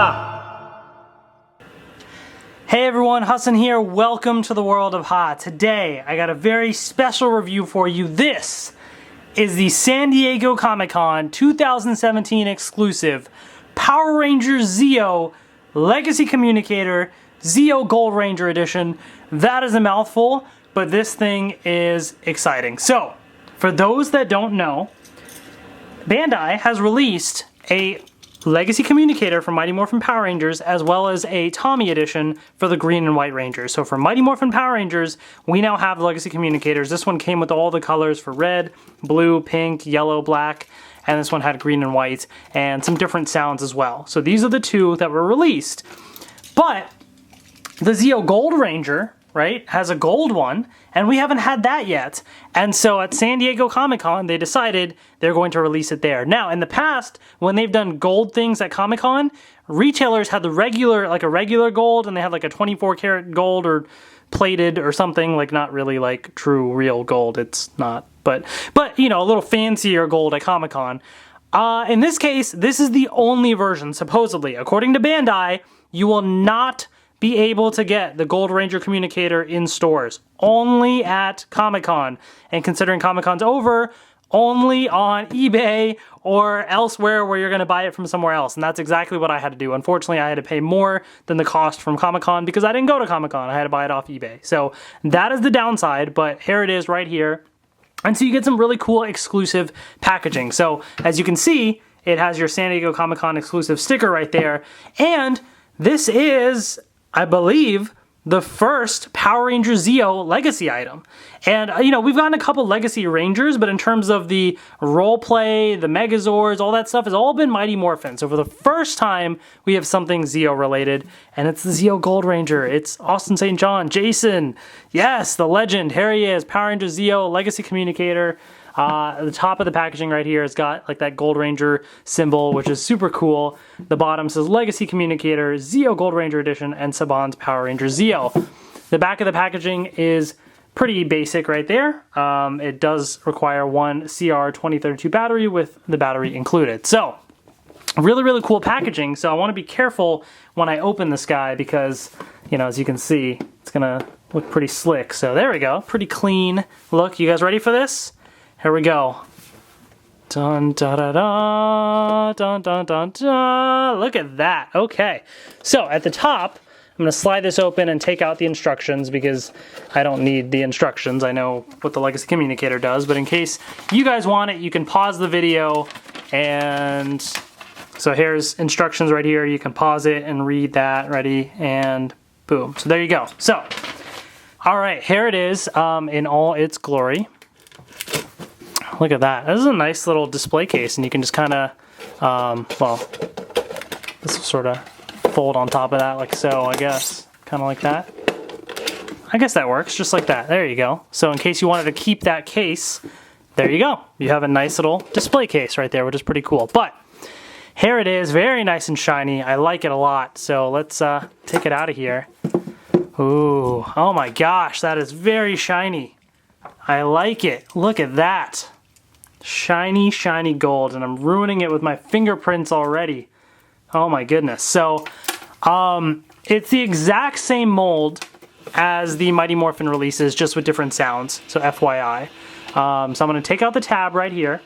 Ha! Hey everyone, Hassan here. Welcome to the world of Ha. Today, I got a very special review for you. This is the San Diego Comic-Con 2017 exclusive Power Rangers Zeo Legacy Communicator Zeo Gold Ranger Edition. That is a mouthful, but this thing is exciting. So, for those that don't know, Bandai has released a Legacy Communicator for Mighty Morphin Power Rangers, as well as a Tommy edition for the Green and White Rangers. So for Mighty Morphin Power Rangers, we now have Legacy Communicators. This one came with all the colors for red, blue, pink, yellow, black, and this one had green and white, and some different sounds as well. So these are the two that were released. But the Zeo Gold Ranger, right, has a gold one, and we haven't had that yet. And so at San Diego Comic-Con, they decided they're going to release it there. Now, in the past, when they've done gold things at Comic-Con, retailers had the regular, like a regular gold, and they had like a 24 karat gold or plated or something, like not really like true real gold. It's not, but you know, a little fancier gold at Comic-Con. In this case, this is the only version, supposedly. According to Bandai, you will not be able to get the Gold Ranger Communicator in stores. Only at Comic-Con. And considering Comic-Con's over, only on eBay or elsewhere where you're going to buy it from somewhere else. And that's exactly what I had to do. Unfortunately, I had to pay more than the cost from Comic-Con because I didn't go to Comic-Con. I had to buy it off eBay. So that is the downside, but here it is right here. And so you get some really cool exclusive packaging. So as you can see, it has your San Diego Comic-Con exclusive sticker right there. And this is, I believe, the first Power Ranger Zeo Legacy item. And, you know, we've gotten a couple Legacy Rangers, but in terms of the roleplay, the Megazords, all that stuff has all been Mighty Morphin. So for the first time, we have something Zeo related, and it's the Zeo Gold Ranger. It's Austin St. John, Jason, yes, the legend, here he is, Power Ranger Zeo Legacy Communicator. At the top of the packaging right here, it's got like that Gold Ranger symbol, which is super cool. The bottom says Legacy Communicator, Zeo Gold Ranger Edition, and Saban's Power Ranger Zeo. The back of the packaging is pretty basic right there. It does require one CR2032 battery with the battery included. So, really, really cool packaging. So I want to be careful when I open this guy because, you know, as you can see, it's going to look pretty slick. So there we go. Pretty clean look. You guys ready for this? Here we go. Dun da da da, dun dun dun dun. Look at that. Okay. So at the top, I'm going to slide this open and take out the instructions because I don't need the instructions. I know what the Legacy Communicator does, but in case you guys want it, you can pause the video. And so here's instructions right here. You can pause it and read that. Ready? And boom. So there you go. So, all right, here it is in all its glory. Look at that. This is a nice little display case, and you can just kind of, well, this will sort of fold on top of that like so, I guess. Kind of like that. I guess that works, just like that. There you go. So in case you wanted to keep that case, there you go. You have a nice little display case right there, which is pretty cool. But here it is, very nice and shiny. I like it a lot. So let's take it out of here. Ooh, oh my gosh, that is very shiny. I like it. Look at that. Shiny, shiny gold, and I'm ruining it with my fingerprints already. Oh my goodness. So, it's the exact same mold as the Mighty Morphin releases, just with different sounds, so FYI. So I'm going to take out the tab right here.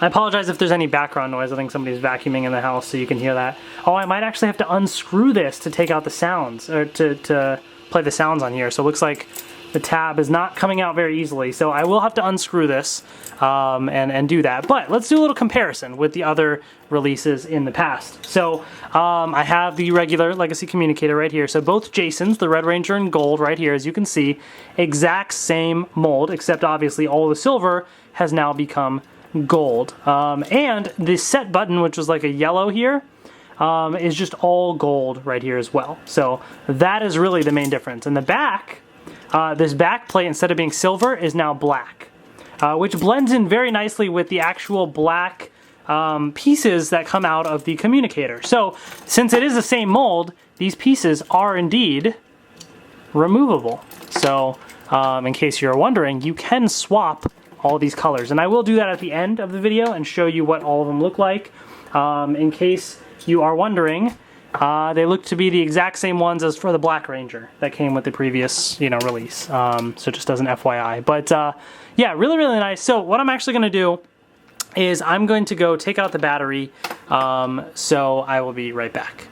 I apologize if there's any background noise. I think somebody's vacuuming in the house, so you can hear that. Oh, I might actually have to unscrew this to take out the sounds, or to play the sounds on here. So it looks like the tab is not coming out very easily, so I will have to unscrew this and do that. But let's do a little comparison with the other releases in the past. So I have the regular Legacy Communicator right here. So both Jasons, the Red Ranger and Gold right here, as you can see, exact same mold, except obviously all the silver has now become gold. And the set button, which was like a yellow here, is just all gold right here as well. So that is really the main difference. In the back, this back plate, instead of being silver, is now black, which blends in very nicely with the actual black pieces that come out of the communicator. So since it is the same mold, these pieces are indeed removable. So in case you're wondering, you can swap all these colors, and I will do that at the end of the video and show you what all of them look like. In case you are wondering, they look to be the exact same ones as for the Black Ranger that came with the previous, release. So just as an FYI. But yeah, really, really nice. So what I'm actually going to do is I'm going to go take out the battery. So I will be right back.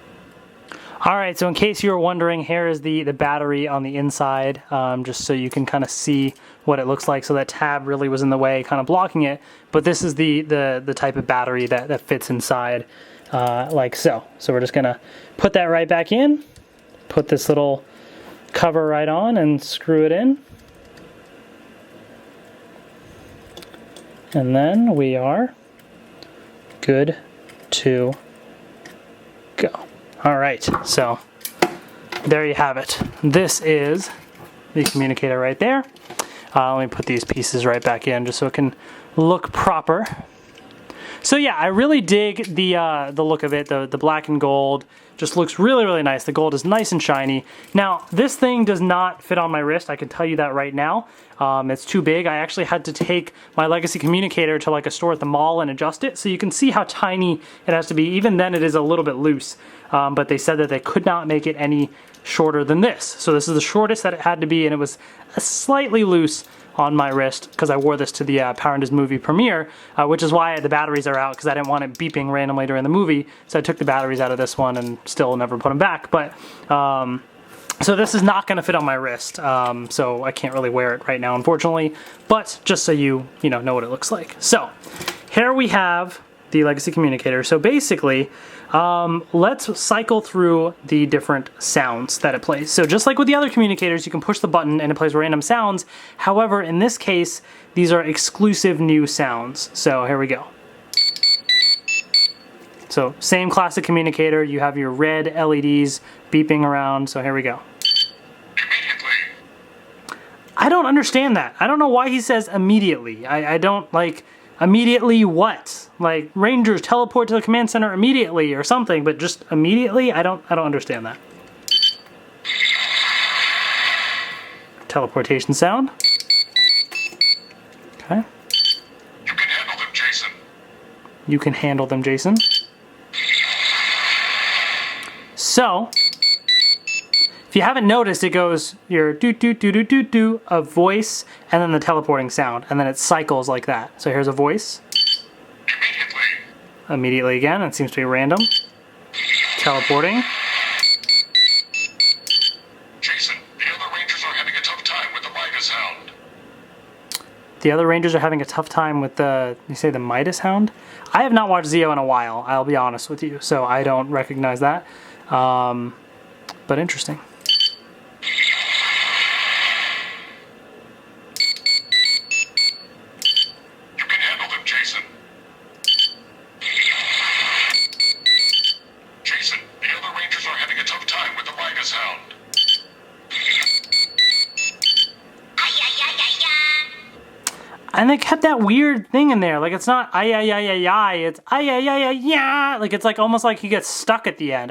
All right, so in case you were wondering, here is the battery on the inside, just so you can kind of see what it looks like. So that tab really was in the way, kind of blocking it. But this is the type of battery that fits inside, like so. So we're just gonna put that right back in, put this little cover right on and screw it in. And then we are good to go. All right, so there you have it. This is the communicator right there. Let me put these pieces right back in just so it can look proper. So yeah, I really dig the look of it. The black and gold just looks really, really nice. The gold is nice and shiny. Now, this thing does not fit on my wrist. I can tell you that right now. It's too big. I actually had to take my Legacy Communicator to like a store at the mall and adjust it. So you can see how tiny it has to be. Even then, it is a little bit loose. But they said that they could not make it any shorter than this. So this is the shortest that it had to be, and it was slightly loose on my wrist because I wore this to the Power Rangers movie premiere, which is why the batteries are out, because I didn't want it beeping randomly during the movie. So I took the batteries out of this one and still never put them back. But so this is not going to fit on my wrist, so I can't really wear it right now, unfortunately. But just so you know what it looks like. So here we have the Legacy Communicator. So basically, let's cycle through the different sounds that it plays. So just like with the other communicators, you can push the button and it plays random sounds. However, in this case, these are exclusive new sounds. So here we go. So same classic communicator, you have your red LEDs beeping around. So here we go. I don't understand that. I don't know why he says immediately. I don't like... Immediately what? Like, Rangers teleport to the command center immediately or something, but just immediately? I don't understand that. Teleportation sound. Okay. You can handle them, Jason. You can handle them, Jason. So, if you haven't noticed, it goes your do-do-do-do-do-do of voice and then the teleporting sound, and then it cycles like that. So here's a voice. Immediately again, it seems to be random. Teleporting. Jason, the other Rangers are having a tough time with the Midas Hound. The other Rangers are having a tough time with you say the Midas Hound? I have not watched Zeo in a while, I'll be honest with you, so I don't recognize that. But interesting. And they kept that weird thing in there. Like, it's not ay-ay-ay-ay-ay, it's ay-ay-ay-ay-ya. Like, it's like almost like he gets stuck at the end.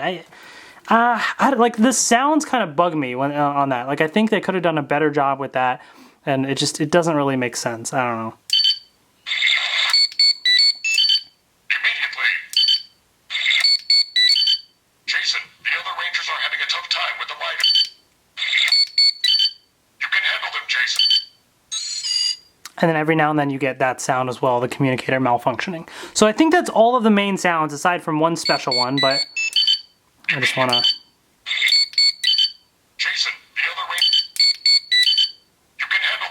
Like, the sounds kind of bug me when on that. Like, I think they could have done a better job with that. And it doesn't really make sense. I don't know. Immediately. Jason, the other Rangers are having a tough time with the Midas. You can handle them, Jason. And then every now and then you get that sound as well, the communicator malfunctioning. So I think that's all of the main sounds, aside from one special one, but I just want to... Jason, the other Rangers... You can handle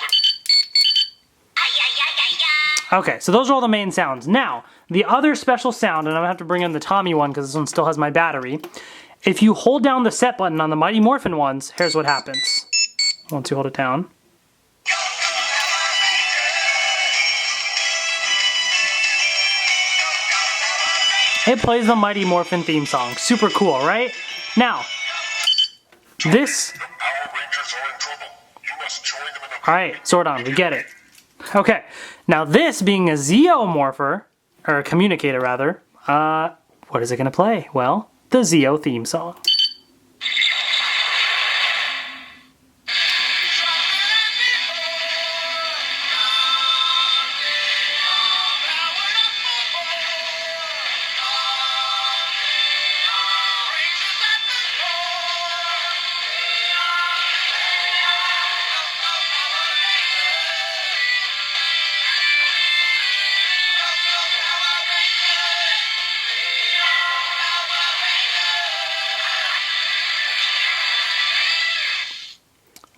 them. Okay, so those are all the main sounds. Now, the other special sound, and I'm going to have to bring in the Tommy one because this one still has my battery. If you hold down the set button on the Mighty Morphin ones, here's what happens. Once you hold it down. It plays the Mighty Morphin theme song. Super cool, right? Now, this... The Power Rangers are in trouble. You must join them in the... Alright, Zordon, we get it. Okay, now this being a Zeo morpher, or a communicator rather, what is it going to play? Well, the Zeo theme song.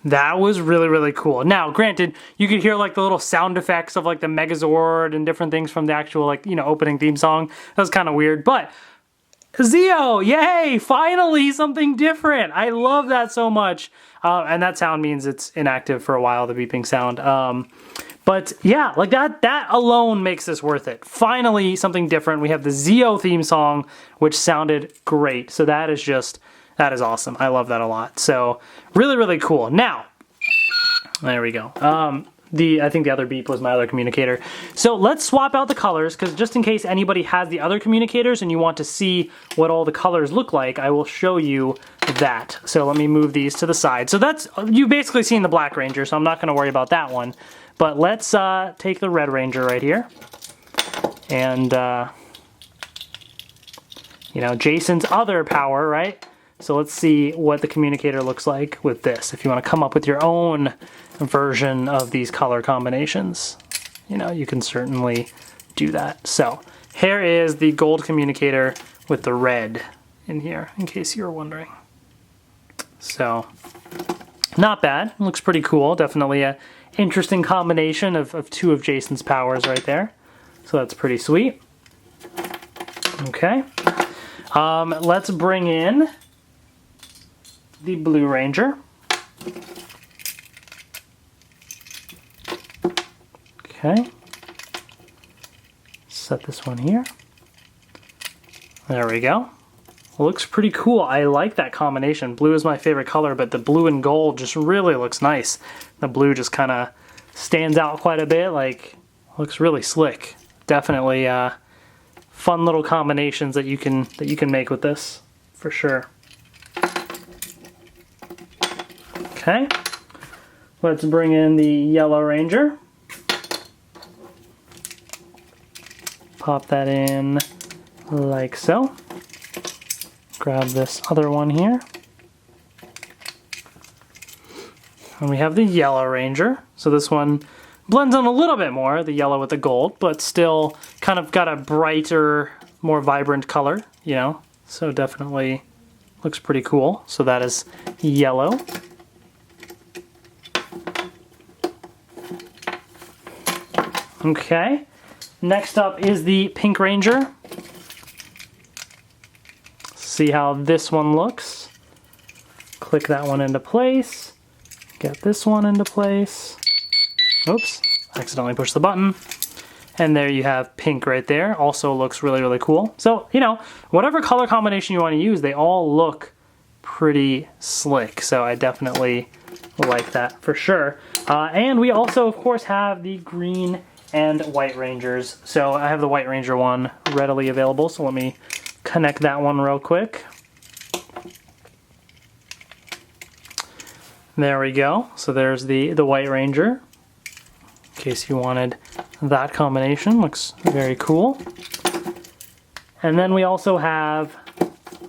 That was really, really cool. Now, granted, you could hear like the little sound effects of like the Megazord and different things from the actual like, you know, opening theme song. That was kind of weird, but Zeo, yay, finally something different. I love that so much. And that sound means it's inactive for a while, the beeping sound. But yeah, like that alone makes this worth it. Finally, something different. We have the Zeo theme song, which sounded great. So that is awesome. I love that a lot. So really, really cool. Now, there we go. I think the other beep was my other communicator. So let's swap out the colors, because just in case anybody has the other communicators and you want to see what all the colors look like, I will show you that. So let me move these to the side. So that's, you've basically seen the Black Ranger, so I'm not going to worry about that one. But let's take the Red Ranger right here. And, you know, Jason's other power, right? So let's see what the communicator looks like with this. If you want to come up with your own version of these color combinations, you know, you can certainly do that. So here is the gold communicator with the red in here, in case you were wondering. So not bad. Looks pretty cool. Definitely a interesting combination of two of Jason's powers right there. So that's pretty sweet. Okay. Let's bring in the Blue Ranger. Okay. Set this one here. There we go. Looks pretty cool. I like that combination. Blue is my favorite color, but the blue and gold just really looks nice. The blue just kind of stands out quite a bit. Like, looks really slick. Definitely fun little combinations that you can make with this, for sure. Okay. Let's bring in the Yellow Ranger. Pop that in like so. Grab this other one here. And we have the Yellow Ranger. So this one blends in a little bit more, the yellow with the gold, but still kind of got a brighter, more vibrant color, you know? So definitely looks pretty cool. So that is yellow. Okay. Next up is the Pink Ranger. See how this one looks. Click that one into place. Get this one into place. Oops, accidentally pushed the button. And there you have pink right there. Also looks really, really cool. So, you know, whatever color combination you want to use, they all look pretty slick. So I definitely like that for sure. And we also, of course, have the green and white Rangers. So I have the White Ranger one readily available. So let me connect that one real quick. There we go. So there's the White Ranger. In case you wanted that combination. Looks very cool. And then we also have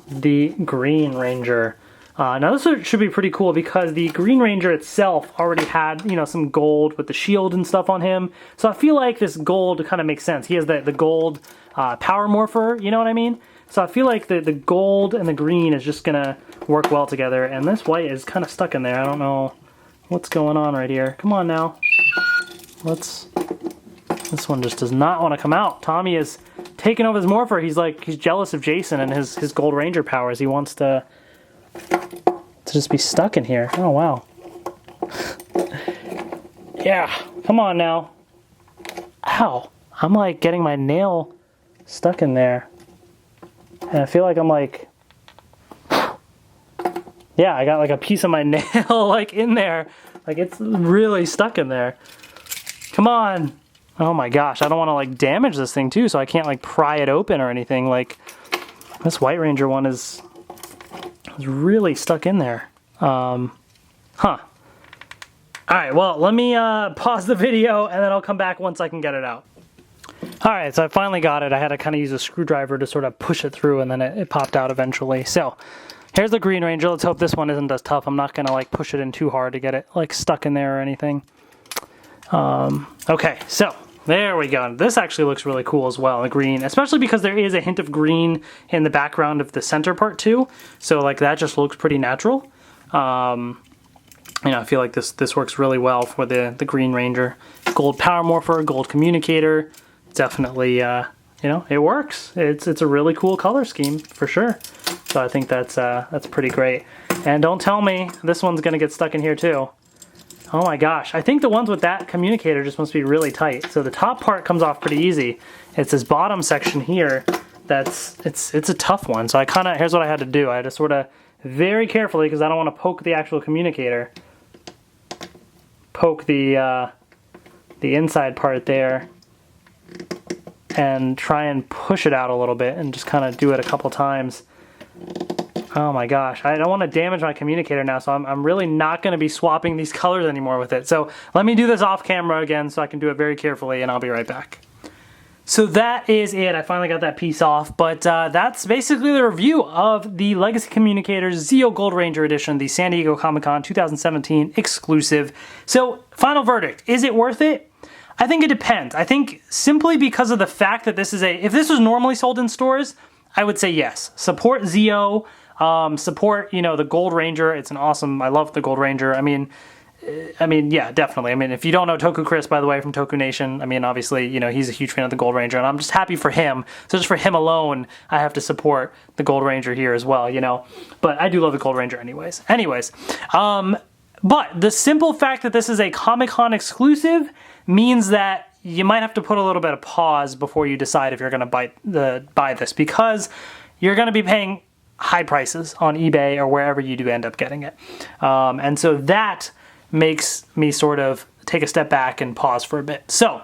the Green Ranger. Now this should be pretty cool because the Green Ranger itself already had, you know, some gold with the shield and stuff on him. So I feel like this gold kind of makes sense. He has the gold power morpher, you know what I mean? So I feel like the gold and the green is just gonna work well together. And this white is kind of stuck in there. I don't know what's going on right here. Come on now. This one just does not want to come out. Tommy is taking over his morpher. He's jealous of Jason and his Gold Ranger powers. He wants to just be stuck in here. Oh, wow. Yeah, come on now. Ow. I'm like getting my nail stuck in there. And I feel like I'm like, yeah, I got like a piece of my nail like in there. Like it's really stuck in there. Come on. Oh my gosh, I don't want to like damage this thing too, so I can't like pry it open or anything. Like this White Ranger one is really stuck in there. Huh. Alright, well, let me pause the video and then I'll come back once I can get it out. Alright, so I finally got it. I had to kind of use a screwdriver to sort of push it through and then it popped out eventually. So, here's the Green Ranger. Let's hope this one isn't as tough. I'm not going to like push it in too hard to get it like stuck in there or anything. Okay, so there we go. This actually looks really cool as well, the green, especially because there is a hint of green in the background of the center part too. So like that just looks pretty natural. You know, I feel like this works really well for the Green Ranger. Gold Power Morpher, Gold Communicator. Definitely, you know, it works. It's a really cool color scheme for sure. So I think that's pretty great. And don't tell me this one's gonna get stuck in here too. Oh my gosh, I think the ones with that communicator just must be really tight. So the top part comes off pretty easy. It's this bottom section here it's a tough one. So here's what I had to do. I had to sort of very carefully, because I don't want to poke the actual communicator, poke the inside part there and try and push it out a little bit and just kind of do it a couple times. Oh my gosh, I don't want to damage my communicator now, so I'm really not going to be swapping these colors anymore with it. So let me do this off camera again so I can do it very carefully, and I'll be right back. So that is it. I finally got that piece off, but that's basically the review of the Legacy Communicator Zeo Gold Ranger Edition, the San Diego Comic-Con 2017 exclusive. So final verdict, is it worth it? I think it depends. I think simply because of the fact that this is if this was normally sold in stores, I would say yes. Support Zeo, support, you know, the Gold Ranger. It's an awesome, I love the Gold Ranger. I mean, yeah, definitely. I mean, if you don't know Toku Chris, by the way, from Toku Nation, I mean, obviously, you know, he's a huge fan of the Gold Ranger, and I'm just happy for him. So just for him alone, I have to support the Gold Ranger here as well, you know. But I do love the Gold Ranger anyways. But the simple fact that this is a Comic-Con exclusive means that you might have to put a little bit of pause before you decide if you're going to buy this, because you're going to be paying high prices on eBay or wherever you do end up getting it. And so that makes me sort of take a step back and pause for a bit. So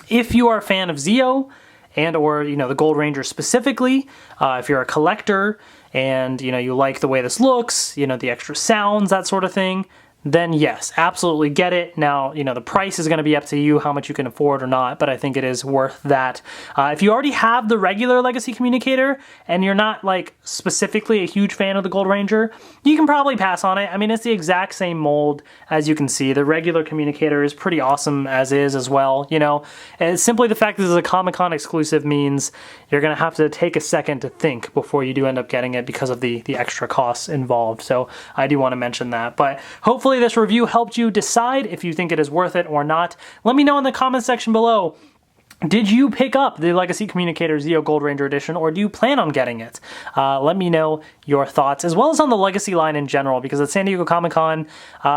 if you are a fan of Zeo and or, you know, the Gold Ranger specifically, if you're a collector and, you know, you like the way this looks, you know, the extra sounds, that sort of thing, then yes, absolutely get it. Now, you know, the price is going to be up to you, how much you can afford or not, but I think it is worth that. If you already have the regular Legacy Communicator and you're not, like, specifically a huge fan of the Gold Ranger, you can probably pass on it. I mean, it's the exact same mold, as you can see. The regular Communicator is pretty awesome as well, you know. And simply the fact that this is a Comic-Con exclusive means you're going to have to take a second to think before you do end up getting it because of the extra costs involved. So I do want to mention that. But hopefully this review helped you decide if you think it is worth it or not. Let me know in the comment section below. Did you pick up the Legacy Communicator Zeo Gold Ranger Edition, or do you plan on getting it? Let me know your thoughts, as well as on the Legacy line in general, because at San Diego Comic-Con,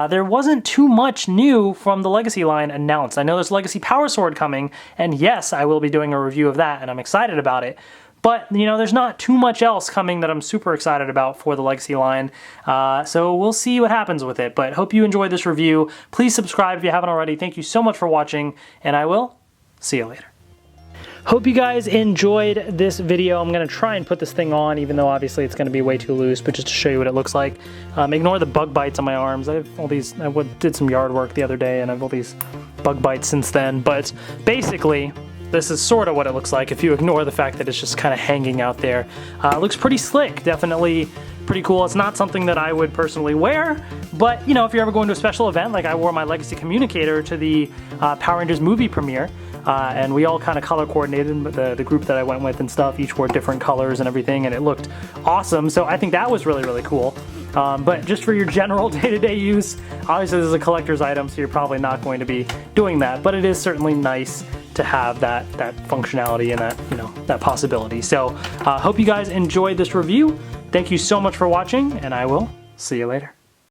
there wasn't too much new from the Legacy line announced. I know there's Legacy Power Sword coming, and yes, I will be doing a review of that, and I'm excited about it. But, you know, there's not too much else coming that I'm super excited about for the Legacy line. So we'll see what happens with it. But hope you enjoyed this review. Please subscribe if you haven't already. Thank you so much for watching, and I will see you later. Hope you guys enjoyed this video. I'm going to try and put this thing on, even though obviously it's going to be way too loose, but just to show you what it looks like. Ignore the bug bites on my arms. I have all these, did some yard work the other day, and I have all these bug bites since then. But basically, this is sort of what it looks like if you ignore the fact that it's just kind of hanging out there. It looks pretty slick, definitely pretty cool. It's not something that I would personally wear, but you know, if you're ever going to a special event, like I wore my Legacy Communicator to the Power Rangers movie premiere, and we all kind of color coordinated, the group that I went with and stuff, each wore different colors and everything, and it looked awesome, so I think that was really, really cool. But just for your general day-to-day use, obviously this is a collector's item, so you're probably not going to be doing that, but it is certainly nice to have that functionality and that, you know, that possibility. So hope you guys enjoyed this review. Thank you so much for watching, and I will see you later.